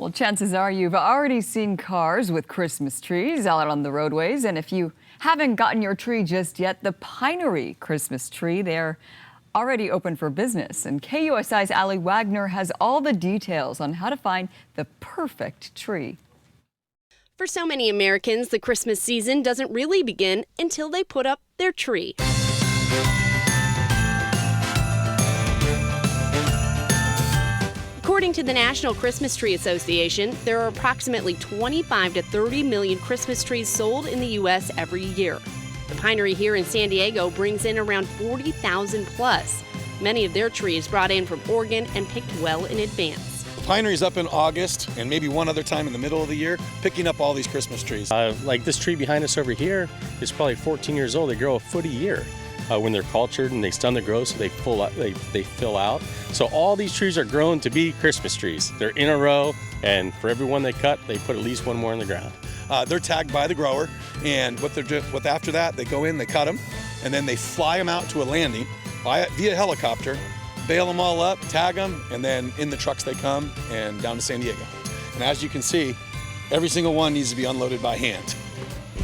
Well, chances are you've already seen cars with Christmas trees out on the roadways. And if you haven't gotten your tree just yet, the Pinery Christmas tree, they're already open for business. And KUSI's Allie Wagner has all the details on how to find the perfect tree. For so many Americans, the Christmas season doesn't really begin until they put up their tree. According to the National Christmas Tree Association, there are approximately 25 to 30 million Christmas trees sold in the U.S. every year. The Pinery here in San Diego brings in around 40,000 plus. Many of their trees brought in from Oregon and picked well in advance. Pinery's up in August and maybe one other time in the middle of the year, picking up all these Christmas trees. Like this tree behind us over here is probably 14 years old. They grow a foot a year. When they're cultured and they stun the growth, so they fill out. So all these trees are grown to be Christmas trees. They're in a row, and for every one they cut, they put at least one more in the ground. They're tagged by the grower, and after that, they go in, they cut them, and then they fly them out to a landing via helicopter, bale them all up, tag them, and then in the trucks they come and down to San Diego. And as you can see, every single one needs to be unloaded by hand.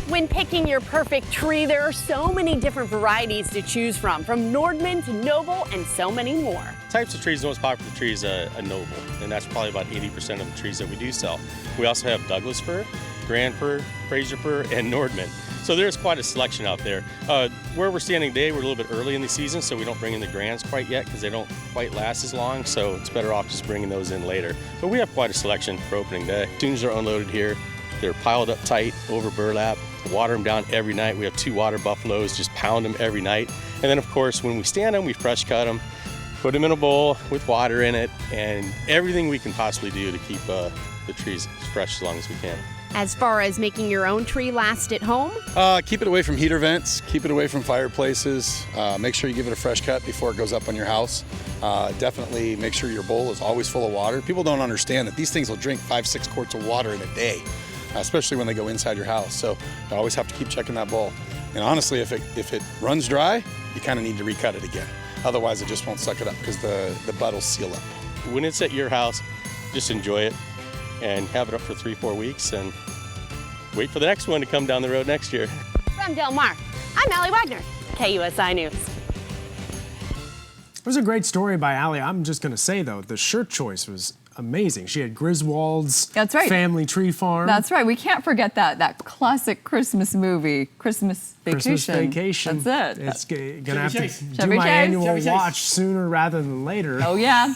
When picking your perfect tree, there are so many different varieties to choose from Nordman to Noble and so many more. Types of trees, the most popular tree is a Noble, and that's probably about 80% of the trees that we do sell. We also have Douglas fir, Grand fir, Fraser fir, and Nordman. So there's quite a selection out there. Where we're standing today, we're a little bit early in the season, so we don't bring in the Grands quite yet because they don't quite last as long, so it's better off just bringing those in later. But we have quite a selection for opening day. As soon as they're unloaded here, they're piled up tight over burlap. Water them down every night. We have 2 water buffaloes, just pound them every night. And then of course, when we stand them, we fresh cut them, put them in a bowl with water in it, and everything we can possibly do to keep the trees fresh as long as we can. As far as making your own tree last at home? Keep it away from heater vents, keep it away from fireplaces. Make sure you give it a fresh cut before it goes up on your house. Definitely make sure your bowl is always full of water. People don't understand that these things will drink 5-6 quarts of water in a day, especially when they go inside your house. So you always have to keep checking that bowl. And honestly, if it runs dry, you kind of need to recut it again. Otherwise, it just won't suck it up because the bud will seal up. When it's at your house, just enjoy it and have it up for 3-4 weeks and wait for the next one to come down the road next year. From Del Mar, I'm Allie Wagner, KUSI News. It was a great story by Allie. I'm just going to say, though, the shirt choice was amazing. She had Griswold's Family Tree Farm. That's right. We can't forget that classic Christmas movie, Christmas Vacation. Christmas Vacation. That's it. It's going to have to do my annual watch sooner rather than later. Oh, yeah.